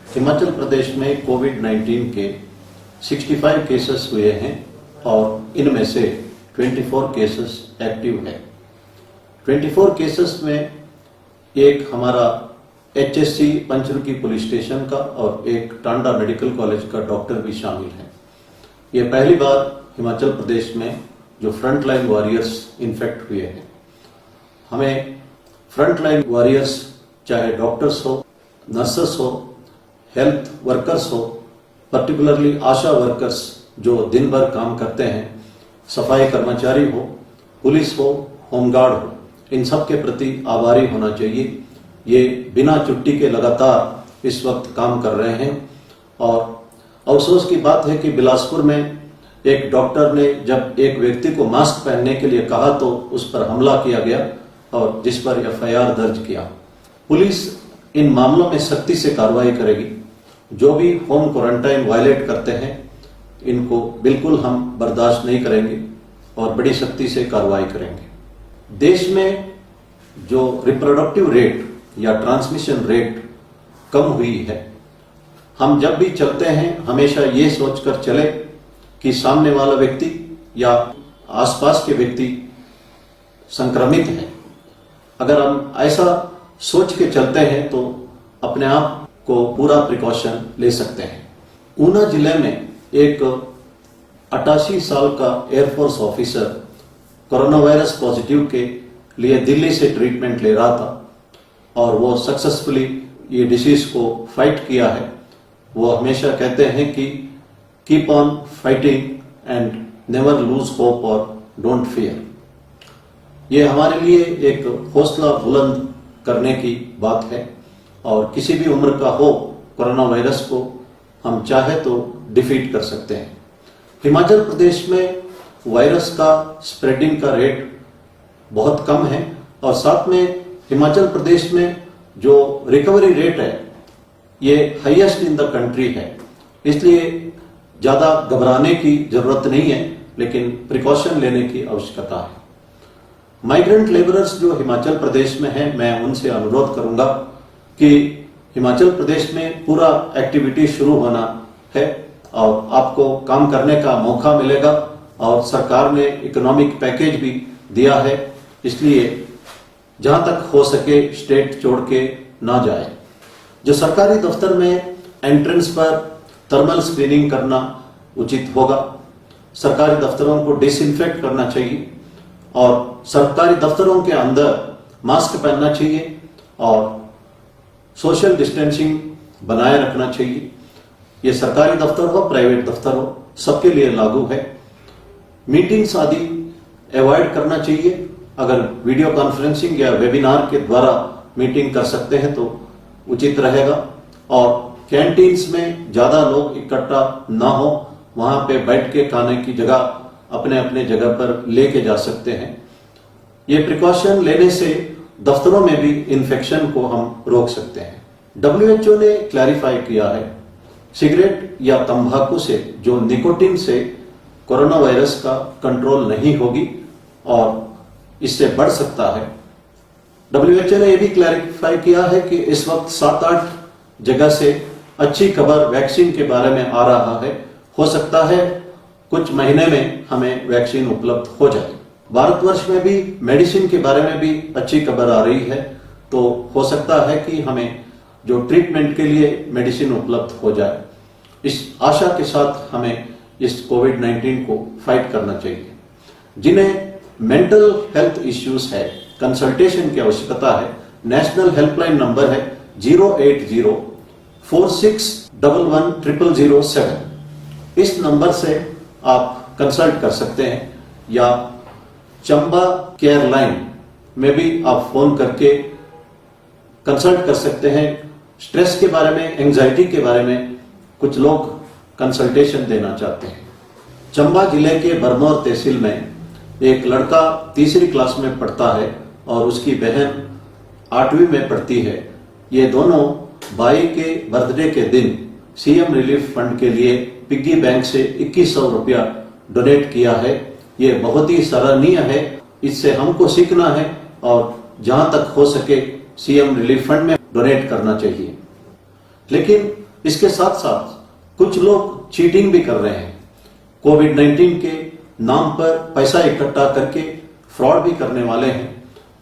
हिमाचल प्रदेश में कोविड-19 के 65 केसेस हुए हैं और इनमें से 24 केसेस एक्टिव है। 24 केसेस में एक हमारा HSC पंचरुखी पुलिस स्टेशन का और एक टांडा मेडिकल कॉलेज का डॉक्टर भी शामिल है। ये पहली बार हिमाचल प्रदेश में जो फ्रंट लाइन वॉरियर्स इन्फेक्ट हुए हैं। हमें फ्रंट लाइन वॉरियर्स चाहे डॉक्टर्स हो, नर्सेस हो, हेल्थ वर्कर्स हो, पर्टिकुलरली आशा वर्कर्स जो दिन भर काम करते हैं, सफाई कर्मचारी हो, पुलिस हो, होमगार्ड हो, इन सब के प्रति आभारी होना चाहिए। ये बिना छुट्टी के लगातार इस वक्त काम कर रहे हैं और अफसोस की बात है कि बिलासपुर में एक डॉक्टर ने जब एक व्यक्ति को मास्क पहनने के लिए कहा तो उस पर हमला किया गया और जिस पर FIR दर्ज किया। पुलिस इन मामलों में सख्ती से कार्रवाई करेगी। जो भी होम क्वारंटाइन वायलेट करते हैं इनको बिल्कुल हम बर्दाश्त नहीं करेंगे और बड़ी सख्ती से कार्रवाई करेंगे। देश में जो रिप्रोडक्टिव रेट या ट्रांसमिशन रेट कम हुई है, हम जब भी चलते हैं हमेशा ये सोचकर चले कि सामने वाला व्यक्ति या आसपास के व्यक्ति संक्रमित है। अगर हम ऐसा सोच के चलते हैं तो अपने आप को पूरा प्रिकॉशन ले सकते हैं। ऊना जिले में एक 88 साल का air force officer corona virus positive के लिए दिल्ली से ट्रीटमेंट ले रहा था और वो सक्सेसफुली ये डिसीज को फाइट किया है। वो हमेशा कहते हैं कि keep on fighting and never lose hope और डोंट फियर। ये हमारे लिए एक हौसला बुलंद करने की बात है और किसी भी उम्र का हो कोरोना वायरस को हम चाहे तो डिफीट कर सकते हैं। हिमाचल प्रदेश में वायरस का स्प्रेडिंग का रेट बहुत कम है और साथ में हिमाचल प्रदेश में जो रिकवरी रेट है ये हाईएस्ट इन द कंट्री है। इसलिए ज्यादा घबराने की जरूरत नहीं है, लेकिन प्रिकॉशन लेने की आवश्यकता है। माइग्रेंट लेबरर्स जो हिमाचल प्रदेश में हैं, मैं उनसे अनुरोध करूंगा कि हिमाचल प्रदेश में पूरा एक्टिविटी शुरू होना है और आपको काम करने का मौका मिलेगा और सरकार ने इकोनॉमिक पैकेज भी दिया है। इसलिए जहां तक हो सके स्टेट छोड़ के ना जाए। जो सरकारी दफ्तर में एंट्रेंस पर थर्मल स्क्रीनिंग करना उचित होगा। सरकारी दफ्तरों को डिसइंफेक्ट करना चाहिए और सरकारी दफ्तरों के अंदर मास्क पहनना चाहिए और सोशल डिस्टेंसिंग बनाए रखना चाहिए। ये सरकारी दफ्तर हो, प्राइवेट दफ्तर हो, सबके लिए लागू है। मीटिंग्स आदि अवॉइड करना चाहिए। अगर वीडियो कॉन्फ्रेंसिंग या वेबिनार के द्वारा मीटिंग कर सकते हैं तो उचित रहेगा और कैंटीन्स में ज्यादा लोग इकट्ठा ना हो, वहां पे बैठ के खाने की जगह अपने अपने जगह पर लेके जा सकते हैं। ये प्रिकॉशन लेने से दफ्तरों में भी इन्फेक्शन को हम रोक सकते हैं। WHO ने क्लैरिफाई किया है सिगरेट या तंबाकू से जो निकोटिन से कोरोना वायरस का कंट्रोल नहीं होगी और इससे बढ़ सकता है। WHO ने यह भी क्लैरिफाई किया है कि इस वक्त 7-8 जगह से अच्छी खबर वैक्सीन के बारे में आ रहा है। हो सकता है कुछ महीने में हमें वैक्सीन उपलब्ध हो जाए। भारतवर्ष में भी मेडिसिन के बारे में भी अच्छी खबर आ रही है, तो हो सकता है कि हमें जो ट्रीटमेंट के लिए मेडिसिन उपलब्ध हो जाए। इस आशा के साथ हमें इस कोविड-19 को फाइट करना चाहिए। जिन्हें मेंटल हेल्थ इश्यूज है, कंसल्टेशन की आवश्यकता है, नेशनल हेल्पलाइन नंबर है 08046110007। इस नंबर से आप कंसल्ट कर सकते हैं या चंबा केयर लाइन में भी आप फोन करके कंसल्ट कर सकते हैं। स्ट्रेस के बारे में, एंजाइटी के बारे में कुछ लोग कंसल्टेशन देना चाहते हैं। चंबा जिले के बरनौर तहसील में एक लड़का 3री क्लास में पढ़ता है और उसकी बहन 8वीं में पढ़ती है। ये दोनों भाई के बर्थडे के दिन CM रिलीफ फंड के लिए पिग्गी बैंक से 2100 रुपया डोनेट किया है। ये बहुत ही सराहनीय है। इससे हमको सीखना है और जहां तक हो सके CM रिलीफ फंड में डोनेट करना चाहिए। लेकिन इसके साथ साथ कुछ लोग चीटिंग भी कर रहे हैं। कोविड-19 के नाम पर पैसा इकट्ठा करके फ्रॉड भी करने वाले हैं।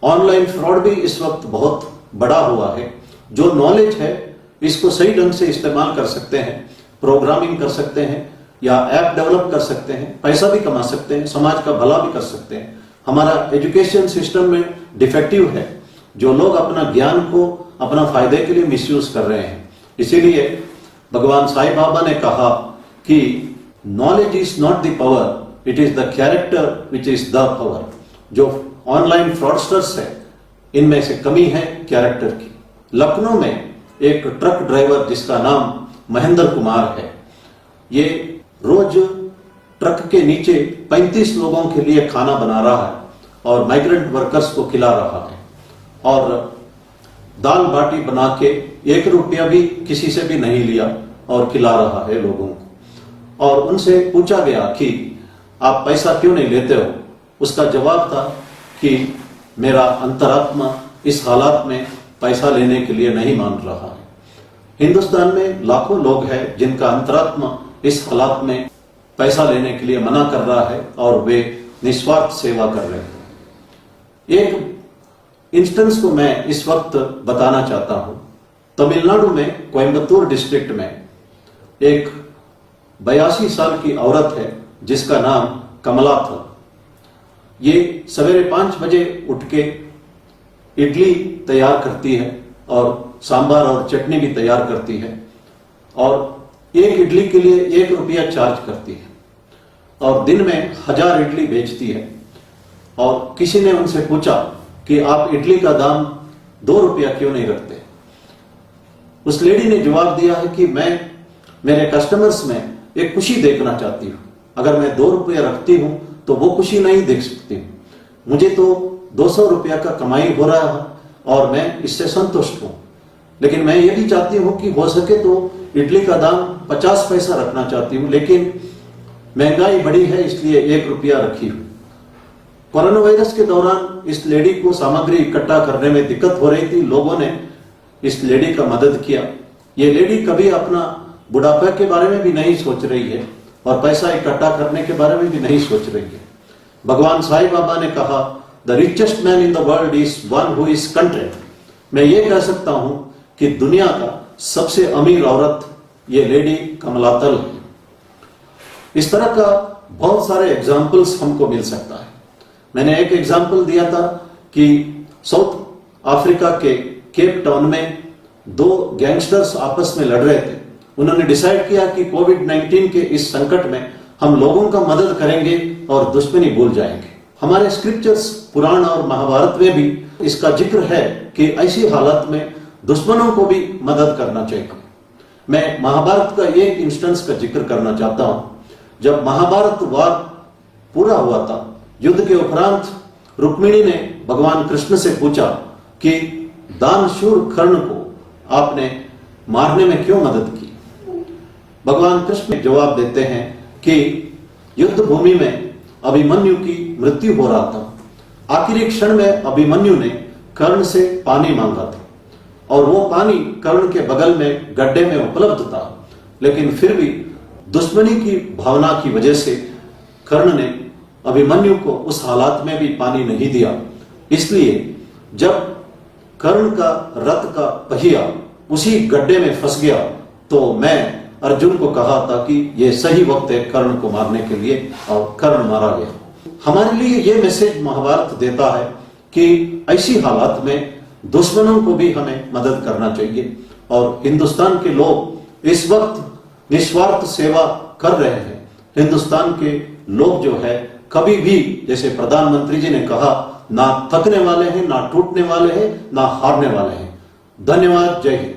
ऑनलाइन फ्रॉड भी इस वक्त बहुत बड़ा हुआ है। जो नॉलेज है इसको सही ढंग से इस्तेमाल कर सकते हैं, प्रोग्रामिंग कर सकते हैं या ऐप डेवलप कर सकते हैं, पैसा भी कमा सकते हैं, समाज का भला भी कर सकते हैं। हमारा एजुकेशन सिस्टम में डिफेक्टिव है, जो लोग अपना ज्ञान को अपना फायदे के लिए मिसयूज कर रहे हैं। इसीलिए भगवान साईं बाबा ने कहा कि knowledge is not the power, it is the character which is the power. जो ऑनलाइन फ्रॉडस्टर्स है इनमें से कमी है कैरेक्टर की। लखनऊ में एक ट्रक ड्राइवर जिसका नाम महेंद्र कुमार है, ये रोज ट्रक के नीचे 35 लोगों के लिए खाना बना रहा है और माइग्रेंट वर्कर्स को खिला रहा है और दाल बाटी बना के 1 रुपया भी किसी से भी नहीं लिया और खिला रहा है लोगों को। और उनसे पूछा गया कि आप पैसा क्यों नहीं लेते हो? उसका जवाब था कि मेरा अंतरात्मा इस हालात में पैसा लेने के लिए नहीं मान रहा है। हिंदुस्तान में लाखों लोग हैं जिनका अंतरात्मा इस हालात में पैसा लेने के लिए मना कर रहा है और वे निस्वार्थ सेवा कर रहे हैं। एक इंस्टेंस को मैं इस वक्त बताना चाहता हूं। तमिलनाडु में कोयम्बतूर डिस्ट्रिक्ट में एक 82 साल की औरत है जिसका नाम कमला था। ये सवेरे 5 बजे उठ के इडली तैयार करती है और सांभर और चटनी भी तैयार करती है और एक इडली के लिए 1 रुपया चार्ज करती है और दिन में 1000 इडली बेचती है। और किसी ने उनसे पूछा कि आप इडली का दाम 2 रुपया क्यों नहीं रखते? उस लेडी ने जवाब दिया है कि मैं मेरे कस्टमर्स में एक खुशी देखना चाहती हूं। अगर मैं 2 रुपया रखती हूं तो वो खुशी नहीं देख सकती हूं। मुझे तो 200 रुपया का कमाई हो रहा है और मैं इससे संतुष्ट हूं, लेकिन मैं ये भी चाहती हूं कि हो सके तो इडली का दाम 50 पैसा रखना चाहती हूं, लेकिन महंगाई बढ़ी है इसलिए 1 रुपया रखी हूं। कोरोना वायरस के दौरान इस लेडी को सामग्री इकट्ठा करने में दिक्कत हो रही थी। लोगों ने इस लेडी का मदद किया। ये लेडी कभी अपना बुढ़ापे के बारे में भी नहीं सोच रही है और पैसा इकट्ठा करने के बारे में भी नहीं सोच रही है। भगवान साईं बाबा ने कहा, the richest man in the world is one who is content. मैं ये कह सकता हूं कि दुनिया का सबसे अमीर औरत ये लेडी कमलातल है। इस तरह का बहुत सारे एग्जाम्पल्स हमको मिल सकता है। मैंने एक एग्जाम्पल दिया था कि साउथ अफ्रीका के केप टाउन में 2 गैंगस्टर्स आपस में लड़ रहे थे। उन्होंने डिसाइड किया कि कोविड-19 के इस संकट में हम लोगों का मदद करेंगे और दुश्मनी भूल जाएंगे। हमारे स्क्रिप्चर्स पुराण और महाभारत में भी इसका जिक्र है कि ऐसी हालत में दुश्मनों को भी मदद करना चाहिए। मैं महाभारत का एक इंस्टेंस का जिक्र करना चाहता हूं। जब महाभारत वार पूरा हुआ था, युद्ध के उपरांत रुक्मिणी ने भगवान कृष्ण से पूछा कि दानशूर कर्ण को आपने मारने में क्यों मदद की? भगवान कृष्ण जवाब देते हैं कि युद्ध भूमि में अभिमन्यु की मृत्यु हो रहा था। आखिरी क्षण में अभिमन्यु ने कर्ण से पानी मांगा था और वो पानी कर्ण के बगल में गड्ढे में उपलब्ध था, लेकिन फिर भी दुश्मनी की भावना की वजह से कर्ण ने अभिमन्यु को उस हालात में भी पानी नहीं दिया। इसलिए जब कर्ण का रथ का पहिया उसी गड्ढे में फंस गया तो मैं अर्जुन को कहा था कि यह सही वक्त है कर्ण को मारने के लिए, और कर्ण मारा गया। हमारे लिए यह मैसेज महाभारत देता है कि ऐसी हालात में दुश्मनों को भी हमें मदद करना चाहिए। और हिंदुस्तान के लोग इस वक्त निस्वार्थ सेवा कर रहे हैं। हिंदुस्तान के लोग जो है कभी भी, जैसे प्रधानमंत्री जी ने कहा, ना थकने वाले हैं, ना टूटने वाले हैं, ना हारने वाले हैं। धन्यवाद। जय हिंद।